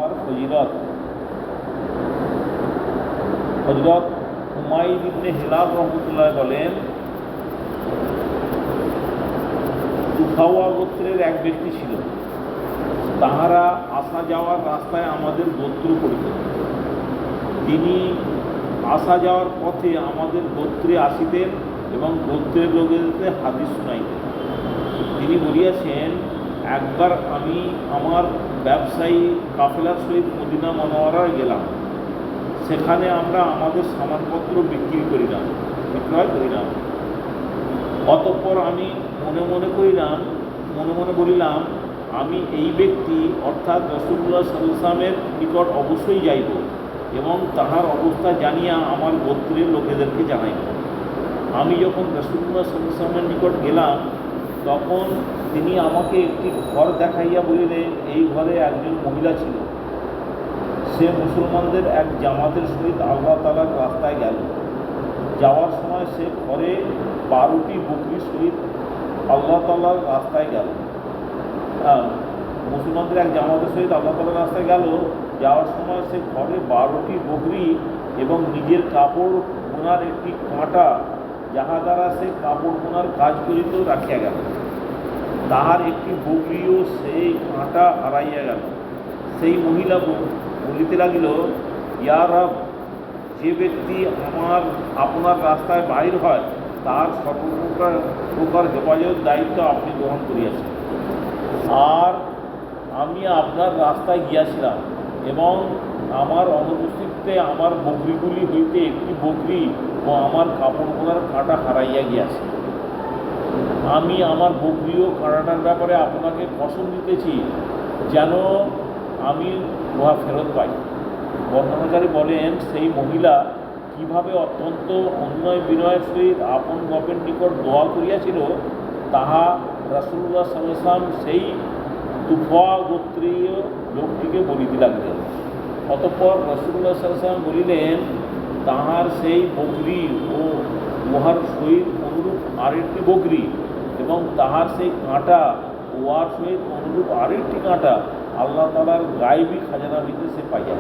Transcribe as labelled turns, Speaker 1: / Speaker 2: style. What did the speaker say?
Speaker 1: আর ফজিলত হযরত হুমায়ুন ইবনে হিলাল রহমতুল্লাহ বলেন, তুফাওয়া গোত্রের এক ব্যক্তি ছিল, তাহারা আসা যাওয়ার রাস্তায় আমাদের গোত্র পড়িত। তিনি আসা যাওয়ার পথে আমাদের গোত্রে আসিতেন এবং গোত্রের লোকেদের হাদিস শুনাইতেন। তিনি বলিয়াছেন, একবার আমি আমার ব্যবসায়ী কাফেলার সহিত মদিনা মুনাওয়ারায় গেলাম। সেখানে আমরা আমাদের সামানপত্র বিক্রয় করিলাম। অতঃপর আমি মনে মনে বলিলাম, আমি এই ব্যক্তি অর্থাৎ রাসূলুল্লাহ সাল্লাল্লাহু আলাইহি ওয়াসাল্লামের নিকট অবশ্যই যাইব এবং তাহার অবস্থা জানিয়া আমার গোত্রের লোকেদেরকে জানাইব। আমি যখন রাসূলুল্লাহ সাল্লাল্লাহু আলাইহি ওয়াসাল্লামের নিকট গেলাম, তখন তিনি আমাকে একটি ঘর দেখাইয়া বলিলেন, এই ঘরে একজন মহিলা ছিল। সে মুসলমানদের এক জামাতের সহিত আল্লাহ তাআলার রাস্তায় গেল। যাওয়ার সময় সে ঘরে 12টি বকরির সহিত আল্লাহ তাআলার রাস্তায় গেল। মুসলমানদের এক জামাতের সহিত আল্লাহ তাআলার রাস্তায় গেল। যাওয়ার সময় সে ঘরে 12টি বকরি এবং নিজের কাপড় বোনার একটি কাঁটা, যাহা দ্বারা সে কাপড় বোনার কাজ করিত, রাখিয়া গেল। তাহার একটি বকরিও সেই কাঁটা হারাইয়া গেল। সেই মহিলা বলিতে লাগিল, ইয়া রব, যে ব্যক্তি আপনার রাস্তায় বাহির হয় তার সর্বপ্রকার হেফাজত দায়িত্ব আপনি গ্রহণ করিয়াছেন। আর আমি আপনার রাস্তায় গিয়াছিলাম এবং আমার অনুপস্থিতিতে আমার বকরিগুলি হইতে একটি বকরি ও আমার কাপড় বোনার কাঁটা হারাইয়া গিয়াছে। আমি আমার বকরি ও কাঁটাটার ব্যাপারে আপনাকে কসম দিতেছি যেন আমি উহা ফেরত পাই। বর্ণনাকারী বলেন, সেই মহিলা কিভাবে অত্যন্ত অনুনয় বিনয়ের সহিত আপন রবের নিকট দোয়া করিয়াছিল, তাহা রাসূলুল্লাহ সাল্লাল্লাহু আলাইহি ওয়াসাল্লাম সেই তুফা গোত্রীয় লোকটিকে বলিতে লাগলেন। অতঃপর রাসূলুল্লাহ সাল্লাল্লাহু আলাইহি ওয়াসাল্লাম বলিলেন, তাহার সেই বকরি ও উহার সহিত অনুরূপ আরেকটি বকরি এবং তাহার সেই কাঁটা উহার সহিত অনুরূপ আরেকটি কাঁটা আল্লাহ তাআলার গায়বী খাজানা হইতে সে পাইয়া।